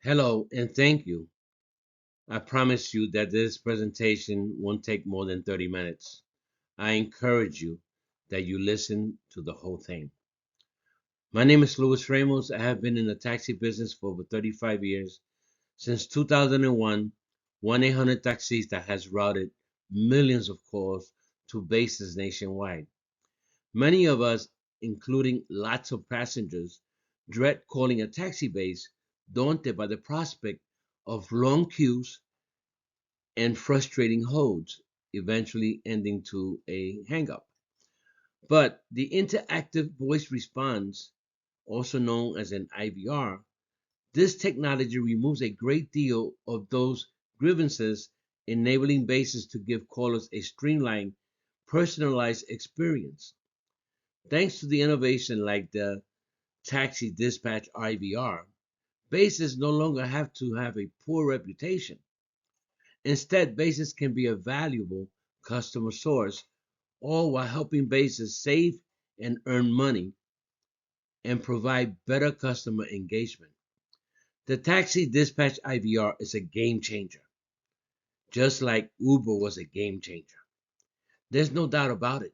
Hello and thank you. I promise you that this presentation won't take more than 30 minutes. I encourage you that you listen to the whole thing. My name is Luis Ramos. I have been in the taxi business for over 35 years. Since 2001, 1-800 Taxista has routed millions of calls to bases nationwide. Many of us, including lots of passengers, dread calling a taxi base, daunted by the prospect of long queues and frustrating holds, eventually ending to a hangup. But the interactive voice response, also known as an IVR, this technology removes a great deal of those grievances, enabling bases to give callers a streamlined, personalized experience. Thanks to the innovation like the Taxi Dispatch IVR, bases no longer have to have a poor reputation. Instead, bases can be a valuable customer source, all while helping bases save and earn money and provide better customer engagement. The Taxi Dispatch IVR is a game changer, just like Uber was a game changer. There's no doubt about it.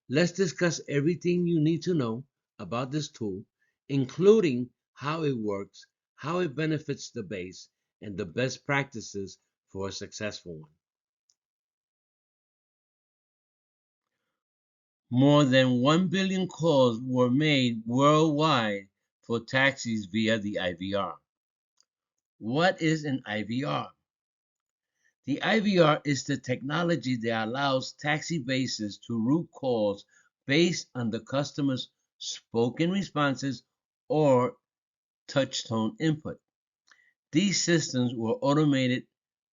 Let's discuss everything you need to know about this tool, including how it works, how it benefits the base, and the best practices for a successful one. More than 1 billion calls were made worldwide for taxis via the IVR. What is an IVR? The IVR is the technology that allows taxi bases to route calls based on the customer's spoken responses or touch tone input. These systems were automated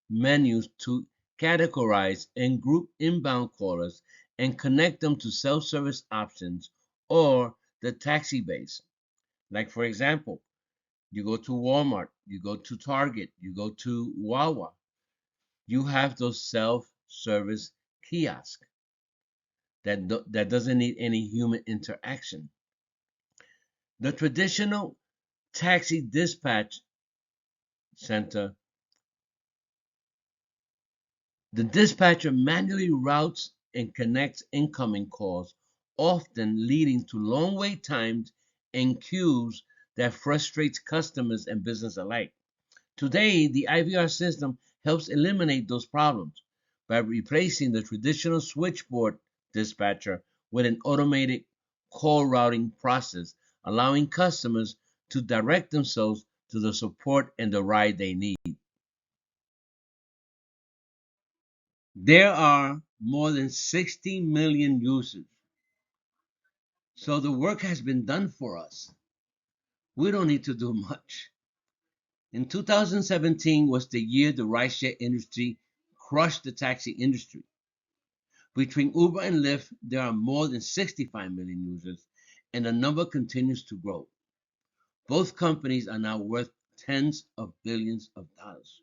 menus to categorize and group inbound callers and connect them to self-service options or the taxi base. Like, for example, you go to Walmart, you go to Target, you go to Wawa, you have those self-service kiosks that doesn't need any human interaction. The traditional taxi dispatch center, the dispatcher manually routes and connects incoming calls, often leading to long wait times and queues that frustrates customers and business alike. Today, the IVR system helps eliminate those problems by replacing the traditional switchboard dispatcher with an automated call routing process, allowing customers to direct themselves to the support and the ride they need. There are more than 60 million users, so the work has been done for us. We don't need to do much. In 2017 was the year the rideshare industry crushed the taxi industry. Between Uber and Lyft, there are more than 65 million users, and the number continues to grow. Both companies are now worth tens of billions of dollars.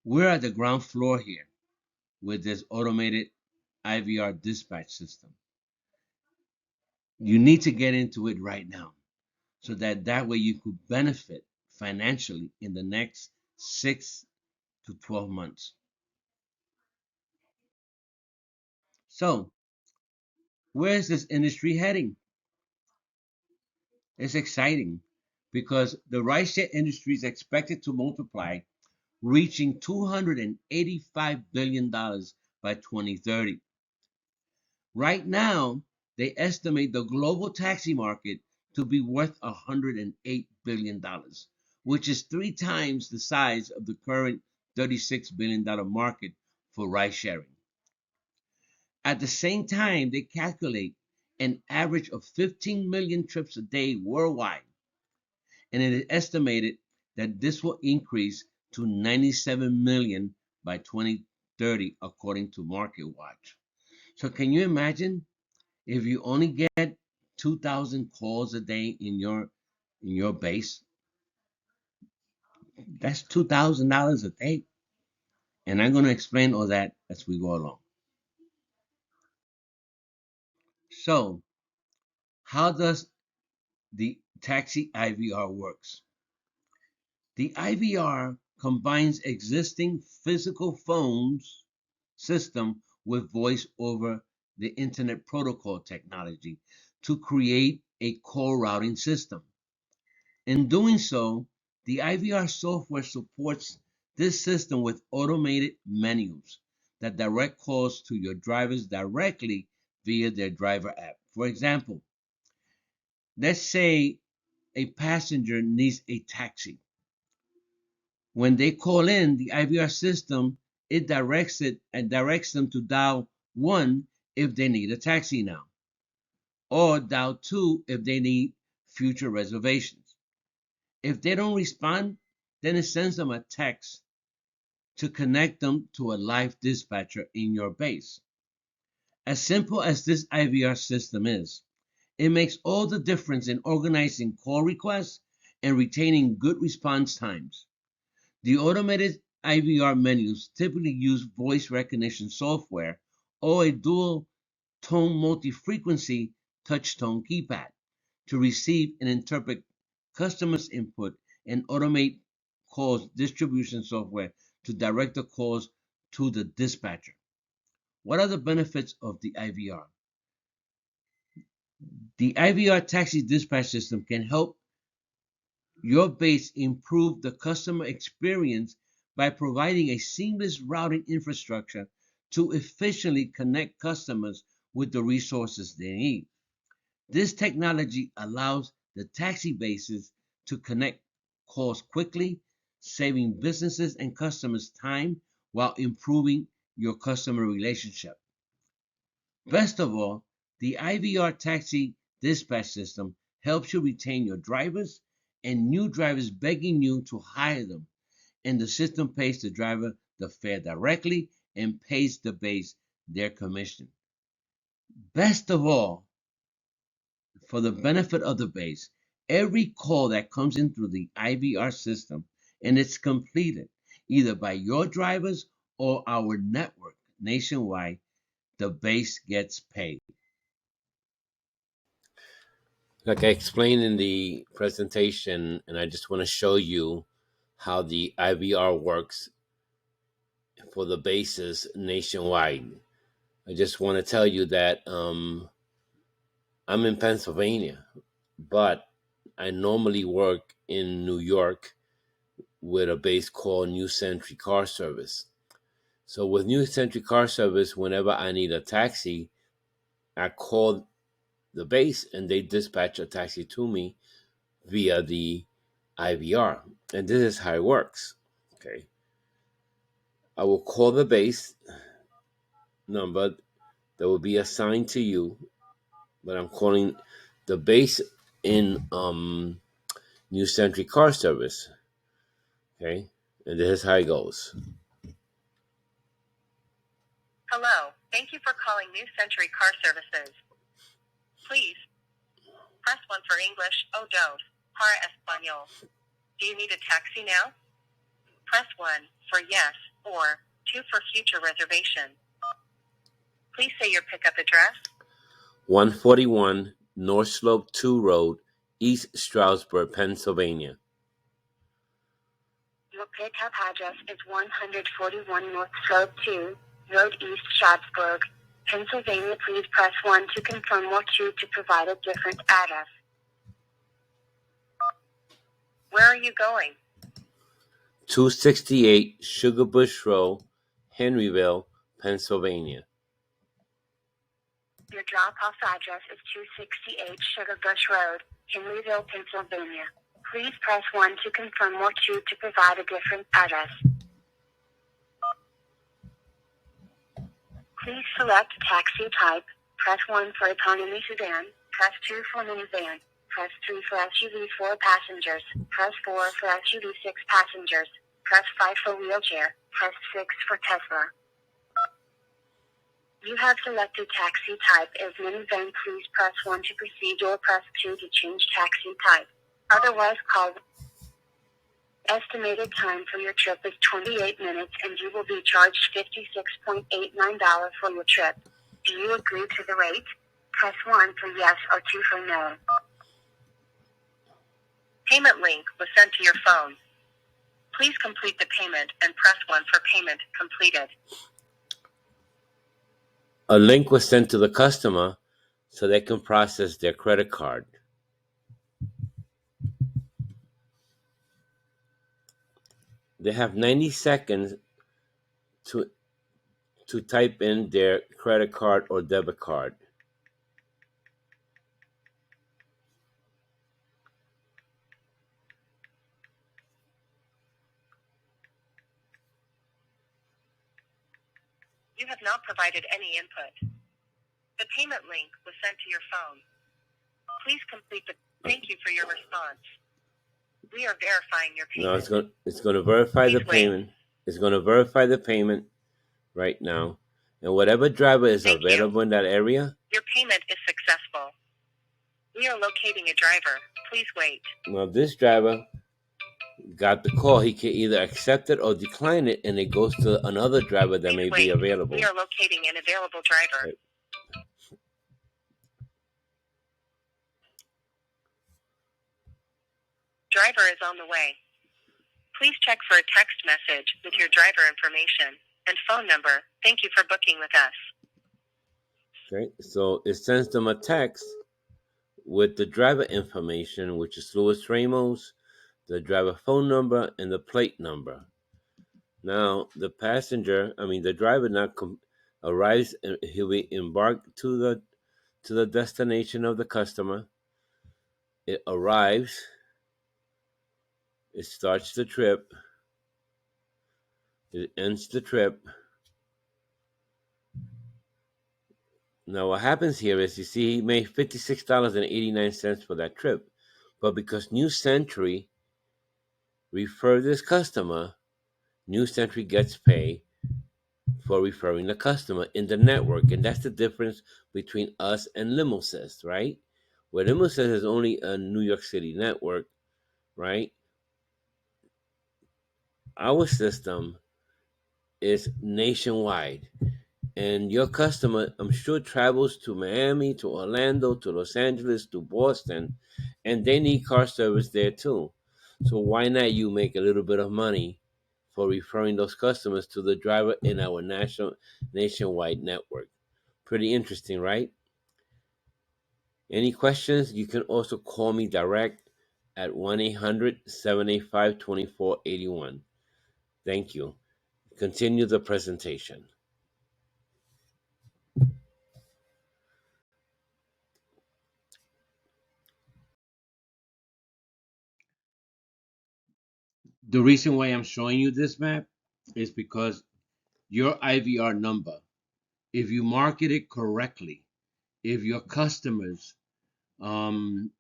We're at the ground floor here with this automated IVR dispatch system. You need to get into it right now so that way you could benefit financially in the next 6 to 12 months. So, where is this industry heading? It's exciting because the rideshare industry is expected to multiply, reaching $285 billion by 2030. Right now, they estimate the global taxi market to be worth $108 billion, which is 3 times the size of the current $36 billion market for ride sharing. At the same time, they calculate an average of 15 million trips a day worldwide, and it is estimated that this will increase to 97 million by 2030, according to MarketWatch. So can you imagine if you only get 2,000 calls a day in your base? That's $2,000 a day, and I'm going to explain all that as we go along. So, how does the taxi IVR works? The IVR combines existing physical phones system with voice over the internet protocol technology to create a call routing system. In doing so, the IVR software supports this system with automated menus that direct calls to your drivers directly via their driver app. For example, let's say a passenger needs a taxi. When they call in, the IVR system, it directs them to dial 1 if they need a taxi now, or dial 2 if they need future reservations. If they don't respond, then it sends them a text to connect them to a live dispatcher in your base. As simple as this IVR system is, it makes all the difference in organizing call requests and retaining good response times. The automated IVR menus typically use voice recognition software or a dual tone multi-frequency touch tone keypad to receive and interpret customers' input and automate calls distribution software to direct the calls to the dispatcher. What are the benefits of the IVR? The IVR taxi dispatch system can help your base improve the customer experience by providing a seamless routing infrastructure to efficiently connect customers with the resources they need. This technology allows the taxi bases to connect calls quickly, saving businesses and customers time while improving your customer relationship. Best of all, the IVR taxi dispatch system helps you retain your drivers and new drivers begging you to hire them. And the system pays the driver the fare directly and pays the base their commission. Best of all, for the benefit of the base, every call that comes in through the IVR system and it's completed either by your drivers or our network nationwide, the base gets paid. Like I explained in the presentation, and I just want to show you how the IVR works for the bases nationwide. I just want to tell you that I'm in Pennsylvania, but I normally work in New York with a base called New Century Car Service. So with New Century Car Service, whenever I need a taxi, I call the base and they dispatch a taxi to me via the IVR. And this is how it works. Okay. I will call the base number that will be assigned to you, but I'm calling the base in New Century Car Service. Okay. And this is how it goes. Hello, thank you for calling New Century Car Services. Please press 1 for English o 2 para español. Do you need a taxi now? Press 1 for yes or 2 for future reservation. Please say your pickup address. 141 North Slope 2 Road, East Stroudsburg, Pennsylvania. Your pickup address is 141 North Slope 2 Road, East Stroudsburg, Pennsylvania. Please press 1 to confirm or 2 to provide a different address. Where are you going? 268 Sugar Bush Road, Henryville, Pennsylvania. Your drop-off address is 268 Sugar Bush Road, Henryville, Pennsylvania. Please press 1 to confirm or 2 to provide a different address. Please select taxi type. Press 1 for economy sedan. Press 2 for minivan. Press 3 for SUV 4 passengers. Press 4 for SUV 6 passengers. Press 5 for wheelchair. Press 6 for Tesla. You have selected taxi type as minivan. Please press 1 to proceed or press 2 to change taxi type. Otherwise, call. Estimated time for your trip is 28 minutes and you will be charged $56.89 for your trip. Do you agree to the rate? Press 1 for yes or 2 for no. Payment link was sent to your phone. Please complete the payment and press 1 for payment completed. A link was sent to the customer so they can process their credit card. They have 90 seconds to type in their credit card or debit card. You have not provided any input. The payment link was sent to your phone. Please complete the. Thank you for your response. We are verifying your payment. No, it's going to verify the payment. It's going to verify the payment right now. And whatever driver is available in that area. Your payment is successful. We are locating a driver. Please wait. Well, this driver got the call. He can either accept it or decline it, and it goes to another driver that may be available. We are locating an available driver. Right. Driver is on the way. Please check for a text message with your driver information and phone number. Thank you for booking with us. Okay, so it sends them a text with the driver information, which is Luis Ramos, the driver phone number, and the plate number. Now, the driver now arrives, and he'll be embarked to the destination of the customer. It arrives. It starts the trip. It ends the trip. Now, what happens here is, you see, he made $56.89 for that trip. But because New Century referred this customer, New Century gets paid for referring the customer in the network. And that's the difference between us and LimoSys, right? Where LimoSys is only a New York City network, right? Our system is nationwide. And your customer, I'm sure, travels to Miami, to Orlando, to Los Angeles, to Boston, and they need car service there too. So why not you make a little bit of money for referring those customers to the driver in our nationwide network? Pretty interesting, right? Any questions? You can also call me direct at 1-800-785-2481. Thank you. Continue the presentation. The reason why I'm showing you this map is because your IVR number, if you market it correctly, if your customers call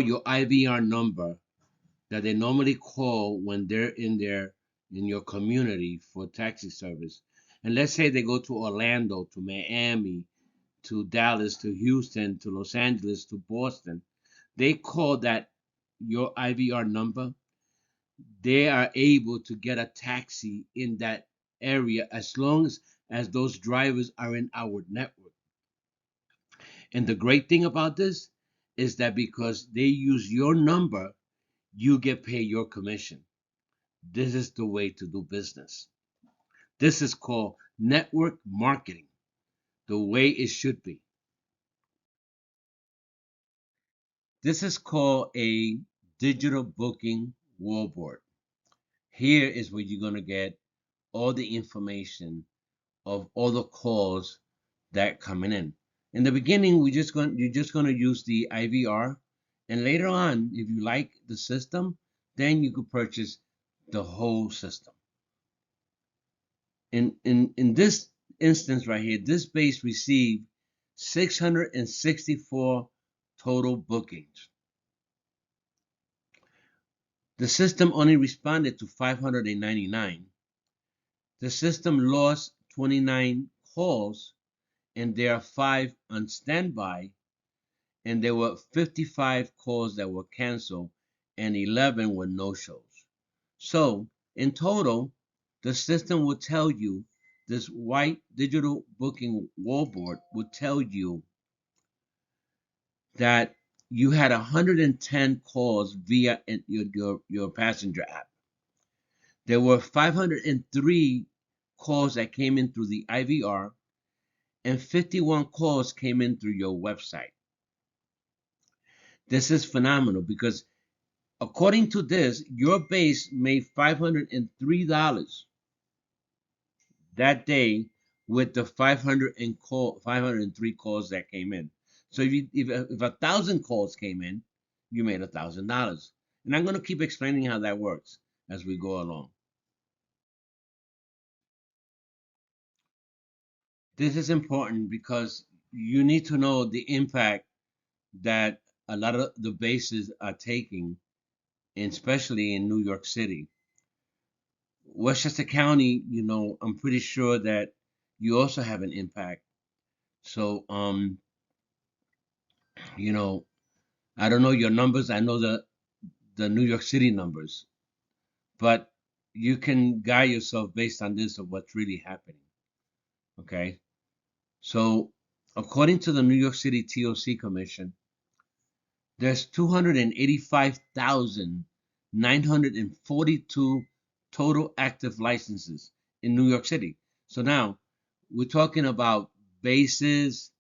your IVR number that they normally call when they're in your community for taxi service, and let's say they go to Orlando, to Miami, to Dallas, to Houston, to Los Angeles, to Boston, they call that your IVR number, they are able to get a taxi in that area as long as those drivers are in our network. And the great thing about this is that because they use your number, you get paid your commission. This is the way to do business. This is called network marketing, the way it should be. This is called a digital booking wallboard. Here is where you're going to get all the information of all the calls that coming in. In the beginning, you're just going to use the IVR, and later on, if you like the system, then you could purchase the whole system. In this instance right here, this base received 664 total bookings. The system only responded to 599. The system lost 29 calls, and there are 5 on standby, and there were 55 calls that were canceled, and 11 were no-shows. So, in total, the system will tell you, this white digital booking wallboard will tell you that you had 110 calls via your passenger app. There were 503 calls that came in through the IVR, and 51 calls came in through your website. This is phenomenal because according to this, your base made $503 that day with the 503 calls that came in. So if 1,000 calls came in, you made $1,000. And I'm going to keep explaining how that works as we go along. This is important because you need to know the impact that a lot of the bases are taking, especially in New York City. Westchester County, I'm pretty sure that you also have an impact. So, you know, I don't know your numbers. I know the New York City numbers, but you can guide yourself based on this of what's really happening. Okay. So, according to the New York City TOC Commission, there's 285,942 total active licenses in New York City. So now we're talking about bases,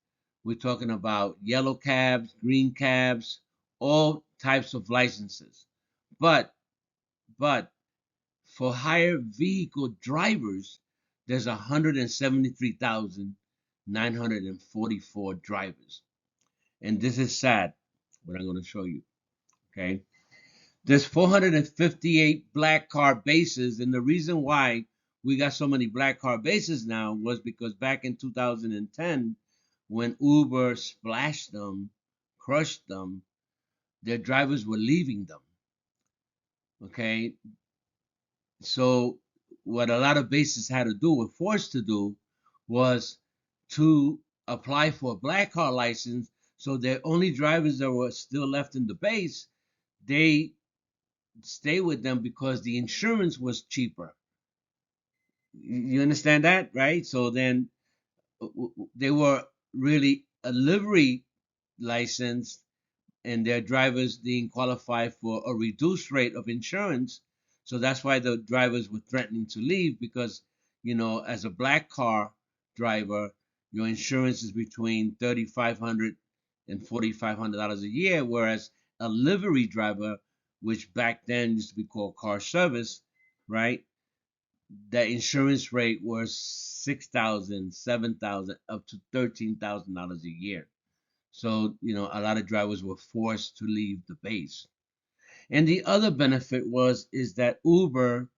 we're talking about yellow cabs, green cabs, all types of licenses. But but for hire vehicle drivers, there's 173,944 drivers. And this is sad, what I'm going to show you. Okay. There's 458 black car bases, and the reason why we got so many black car bases now was because back in 2010, when Uber splashed them, crushed them, their drivers were leaving them. Okay, so what a lot of bases had to do, were forced to do, was to apply for a black car license. So the only drivers that were still left in the base, they stay with them because the insurance was cheaper. You understand that, right? So then they were really a livery license, and their drivers didn't qualify for a reduced rate of insurance. So that's why the drivers were threatening to leave because, as a black car driver, your insurance is between $3,500 and $4,500 a year, whereas a livery driver, which back then used to be called car service, right? The insurance rate was 6,000, 7,000, up to $13,000 a year. So, a lot of drivers were forced to leave the base. And the other benefit is that Uber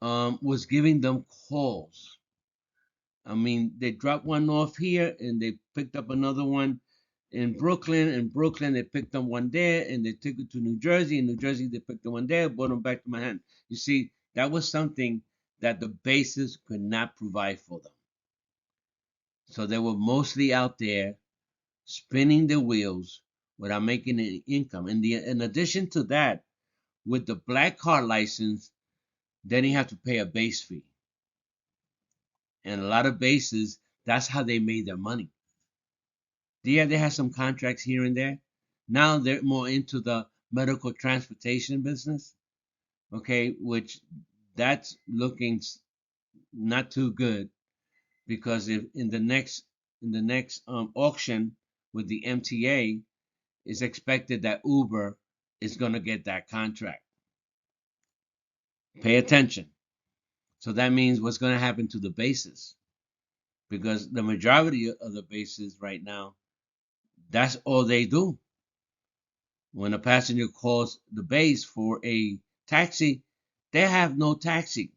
was giving them calls. I mean, they dropped one off here and they picked up another one in Brooklyn. In Brooklyn, they picked up one there and they took it to New Jersey. In New Jersey, they picked up one there, brought them back to Manhattan. You see, that was something that the bases could not provide for them. So they were mostly out there spinning the wheels without making any income. And in addition to that, with the black car license, then you have to pay a base fee. And a lot of bases, that's how they made their money. Yeah, they had some contracts here and there. Now they're more into the medical transportation business, okay, which that's looking not too good because if in the next auction with the MTA, it's expected that Uber is going to get that contract. Pay attention. So that means what's going to happen to the bases, because the majority of the bases right now, that's all they do. When a passenger calls the base for a taxi, they have no taxi.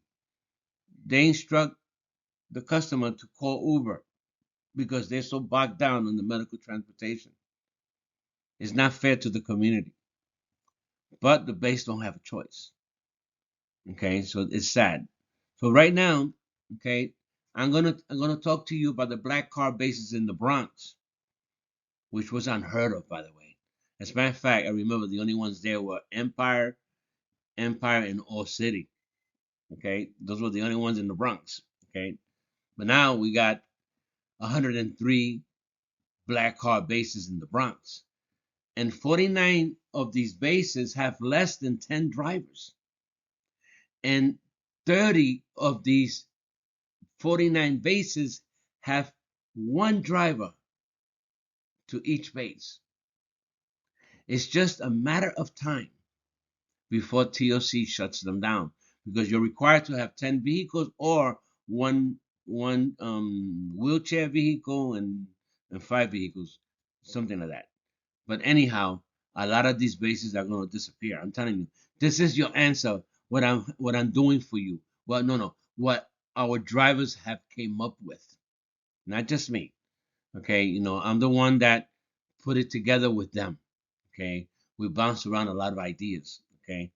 They instruct the customer to call Uber because they're so bogged down on the medical transportation. It's not fair to the community. But the base don't have a choice. Okay, so it's sad. So right now, okay, I'm gonna talk to you about the black car bases in the Bronx, which was unheard of, by the way. As a matter of fact, I remember the only ones there were Empire, and All City. Okay, those were the only ones in the Bronx. Okay, but now we got 103 black car bases in the Bronx, and 49 of these bases have less than 10 drivers. And 30 of these 49 bases have one driver to each base. It's just a matter of time before TOC shuts them down, because you're required to have 10 vehicles or one wheelchair vehicle and 5 vehicles, something like that. But anyhow, a lot of these bases are going to disappear. I'm telling you, this is your answer. What I'm doing for you. Well, no, what our drivers have came up with, not just me. Okay, I'm the one that put it together with them. Okay, we bounced around a lot of ideas. Okay,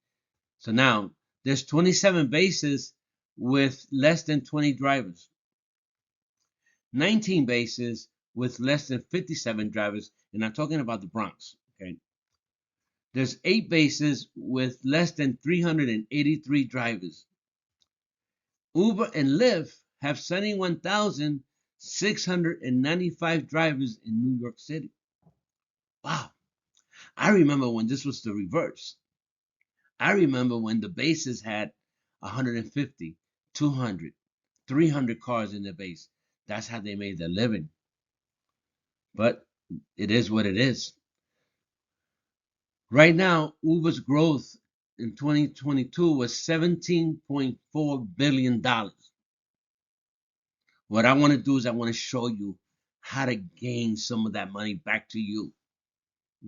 so now there's 27 bases with less than 20 drivers, 19 bases with less than 57 drivers, and I'm talking about the Bronx. Okay, there's 8 bases with less than 383 drivers. Uber and Lyft have 71,695 drivers in New York City. Wow. I remember when this was the reverse. I remember when the bases had 150, 200, 300 cars in the base. That's how they made their living. But it is what it is. Right now, Uber's growth in 2022 was $17.4 billion. What I want to do is I want to show you how to gain some of that money back to you.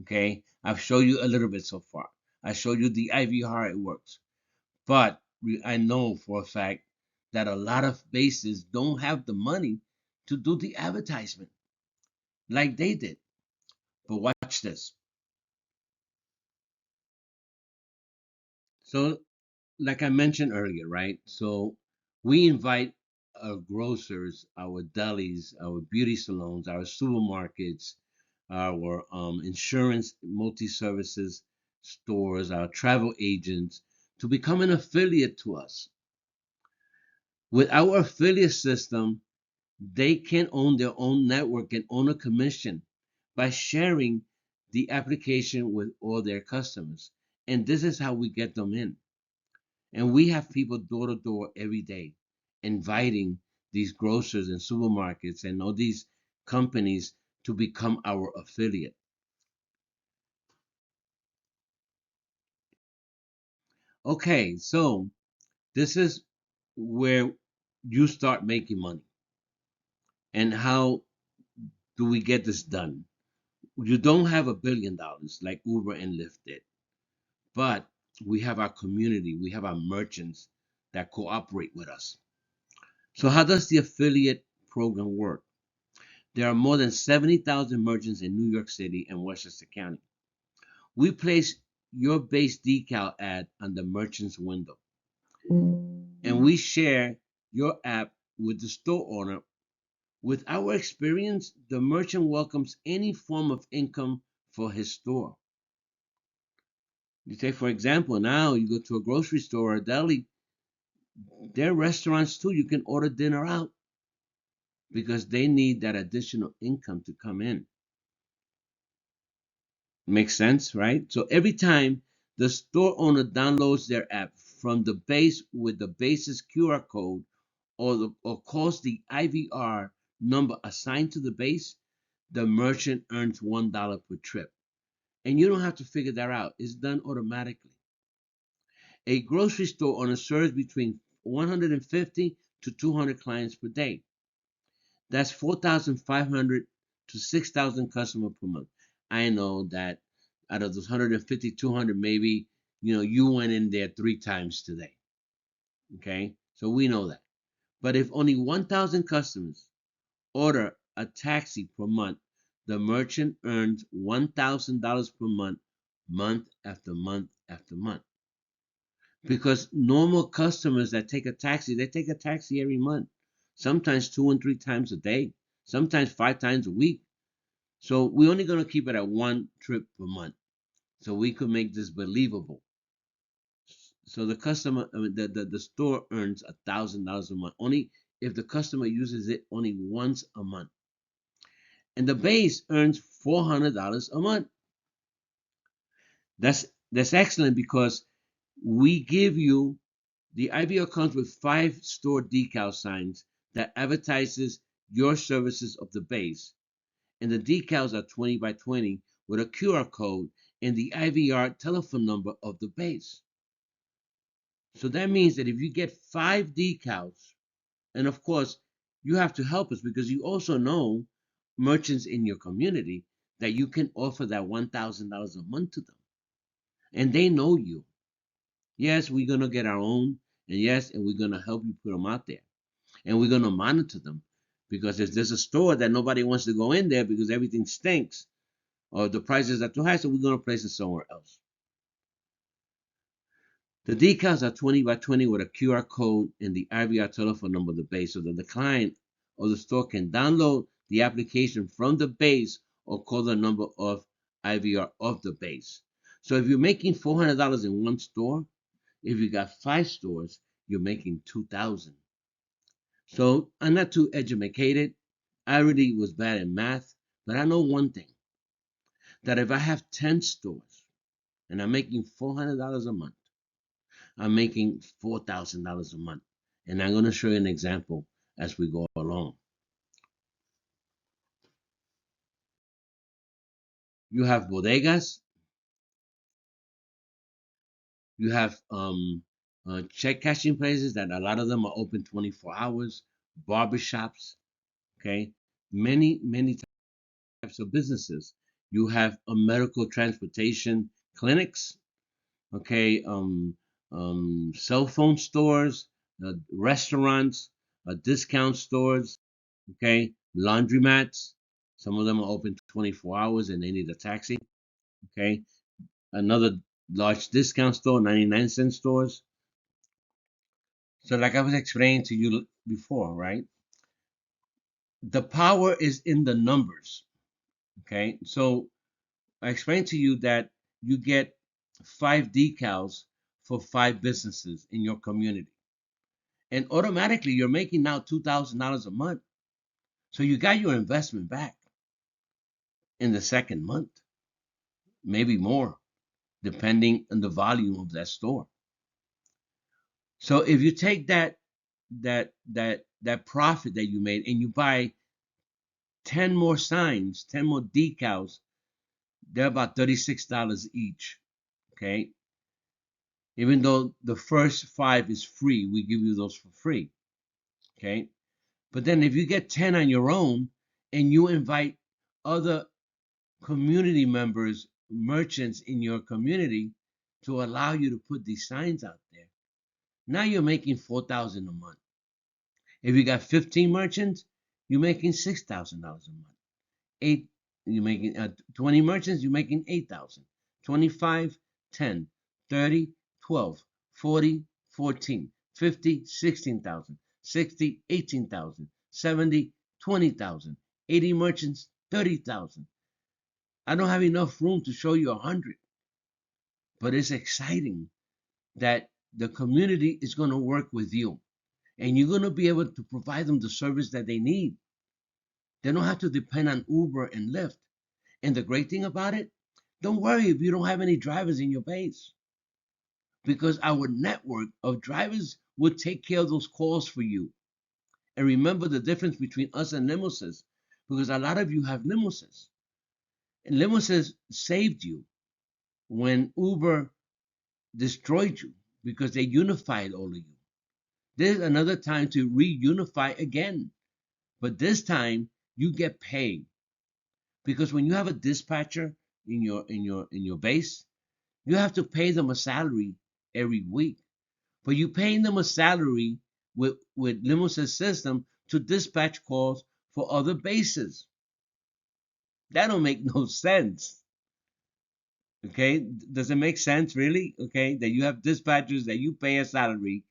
Okay? I've shown you a little bit so far. I showed you the IV how it works. But I know for a fact that a lot of bases don't have the money to do the advertisement like they did. But watch this. So, like I mentioned earlier, right? So, we invite our grocers, our delis, our beauty salons, our supermarkets, our insurance multi-services stores, our travel agents to become an affiliate to us. With our affiliate system, they can own their own network and own a commission by sharing the application with all their customers. And this is how we get them in. And we have people door to door every day inviting these grocers and supermarkets and all these companies to become our affiliate. Okay, so this is where you start making money. And how do we get this done? You don't have $1 billion like Uber and Lyft did, but we have our community, we have our merchants that cooperate with us. So, how does the affiliate program work? There are more than 70,000 merchants in New York City and Westchester County. We place your base decal ad on the merchant's window, and we share your app with the store owner. With our experience, the merchant welcomes any form of income for his store. You take, for example, now you go to a grocery store or a deli, there are restaurants too. You can order dinner out because they need that additional income to come in. Makes sense, right? So every time the store owner downloads their app from the base with the base's QR code or calls the IVR number assigned to the base, the merchant earns $1 per trip. And you don't have to figure that out. It's done automatically. A grocery store owner serves between 150 to 200 clients per day. That's 4,500 to 6,000 customers per month. I know that out of those 150, 200, maybe you went in there 3 times today. Okay, so we know that. But if only 1,000 customers order a taxi per month, the merchant earns $1,000 per month, month after month after month. Because normal customers that take a taxi, they take a taxi every month, sometimes 2 and 3 times a day, sometimes 5 times a week. So we're only going to keep it at one trip per month, so we could make this believable. So the customer, I mean, the store earns $1,000 a month only if the customer uses it only once a month, and the base earns $400 a month. That's excellent because we give you The IVR comes with 5 store decal signs that advertises your services of the base. And the decals are 20 by 20 with a QR code and the IVR telephone number of the base. So that means that if you get 5 decals, and of course, you have to help us because you also know merchants in your community that you can offer that $1,000 a month to them. And they know you. Yes, we're going to get our own. And yes, and we're going to help you put them out there. And we're going to monitor them. Because if there's a store that nobody wants to go in there because everything stinks or the prices are too high, so we're going to place it somewhere else. The decals are 20 by 20 with a QR code and the IVR telephone number of the base so that the client or the store can download the application from the base or call the number of IVR of the base. So if you're making $400 in one store, if you got 5 stores, you're making $2,000. So I'm not too educated. I really was bad in math, but I know one thing, that if I have 10 stores and I'm making $400 a month, I'm making $4,000 a month. And I'm going to show you an example as we go along. You have bodegas, you have check cashing places that a lot of them are open 24 hours, barbershops, okay? Many types of businesses. You have a medical transportation clinics, okay? Cell phone stores, restaurants, discount stores, okay? Laundromats. Some of them are open 24 hours and they need a taxi, okay? Another large discount store, 99-cent stores. So like I was explaining to you before, right? The power is in the numbers, okay? So I explained to you that you get 5 decals for 5 businesses in your community. And automatically you're making now $2,000 a month. So you got your investment back in the second month, maybe more, depending on the volume of that store. So if you take that profit that you made and you buy 10 more signs, 10 more decals, they're about $36 each. Okay. Even though the first 5 is free, we give you those for free. Okay. But then if you get 10 on your own and you invite other community members, merchants in your community to allow you to put these signs out there, now you're making $4,000 a month. If you got 15 merchants, you're making $6,000 a month. You're making 20 merchants, you're making 8,000. 25, 10, 30, 12, 40, 14, 50, 16,000, 60, 18,000, 70, 20,000, 80 merchants, 30,000. I don't have enough room to show you 100, but it's exciting that the community is going to work with you and you're going to be able to provide them the service that they need. They don't have to depend on Uber and Lyft. And the great thing about it, don't worry if you don't have any drivers in your base, because our network of drivers will take care of those calls for you. And remember the difference between us and limousines, because a lot of you have limousines. And limousines saved you when Uber destroyed you because they unified all of you. There's another time to reunify again, but this time you get paid, because when you have a dispatcher in your base, you have to pay them a salary every week. But you're paying them a salary with limousine system to dispatch calls for other bases. That don't make no sense. Okay, does it make sense really? Okay, that you have dispatchers that you pay a salary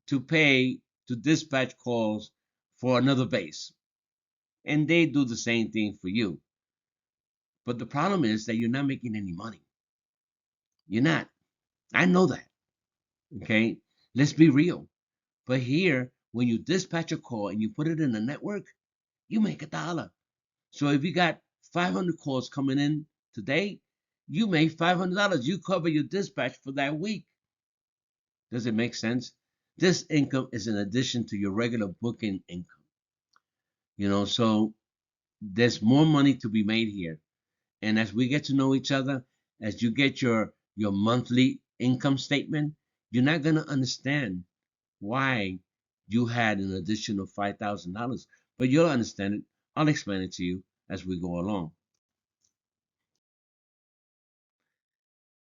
to pay to dispatch calls for another base, and they do the same thing for you. But the problem is that you're not making any money. You're not. I know that. Okay, let's be real. But here, when you dispatch a call and you put it in the network, you make $1. So if you got 500 calls coming in today, you make $500. You cover your dispatch for that week. Does it make sense? This income is in addition to your regular booking income. So there's more money to be made here. And as we get to know each other, as you get your monthly income statement, you're not going to understand why you had an additional $5,000, but you'll understand it. I'll explain it to you as we go along.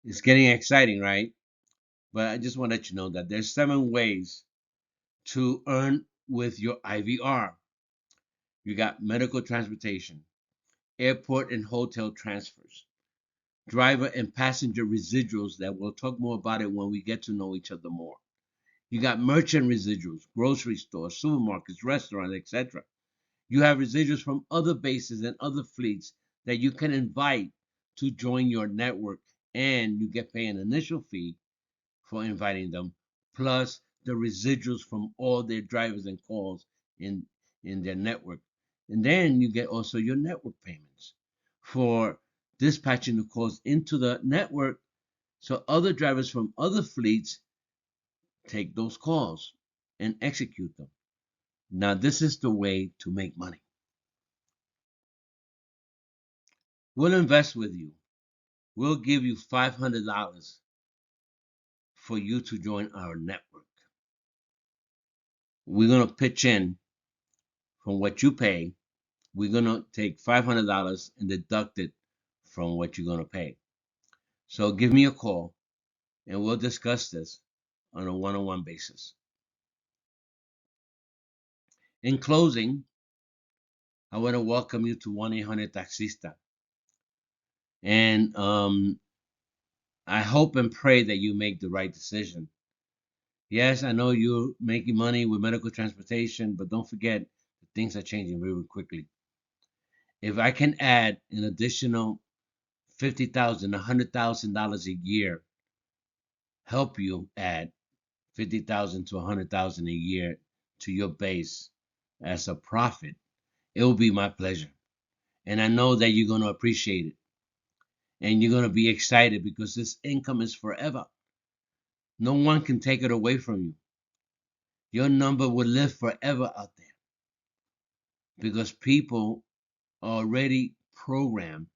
It's getting exciting, right? But I just want to let you know that there's 7 ways to earn with your IVR. You got medical transportation, airport and hotel transfers, driver and passenger residuals that we'll talk more about it when we get to know each other more. You got merchant residuals, grocery stores, supermarkets, restaurants, etc. You have residuals from other bases and other fleets that you can invite to join your network, and you get paid an initial fee for inviting them, plus the residuals from all their drivers and calls in their network. And then you get also your network payments for dispatching the calls into the network, so other drivers from other fleets take those calls and execute them. Now, this is the way to make money. We'll invest with you. We'll give you $500 for you to join our network. We're going to pitch in from what you pay. We're going to take $500 and deduct it from what you're going to pay. So give me a call and we'll discuss this on a one-on-one basis. In closing, I want to welcome you to 1-800 Taxista. And I hope and pray that you make the right decision. Yes, I know you're making money with medical transportation, but don't forget that things are changing very quickly. If I can add an additional $50,000, $100,000 a year, help you add 50,000 to 100,000 a year to your base as a profit, it will be my pleasure. And I know that you're going to appreciate it. And you're going to be excited because this income is forever. No one can take it away from you. Your number will live forever out there because people are already programmed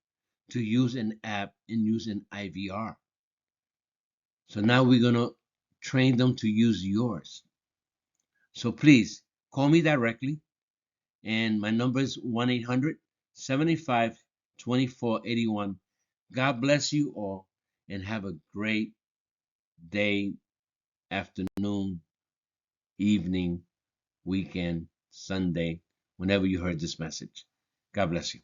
to use an app and use an IVR. So now we're going to train them to use yours. So please call me directly. And my number is 1-800-75-2481. God bless you all and have a great day, afternoon, evening, weekend, Sunday, whenever you heard this message. God bless you.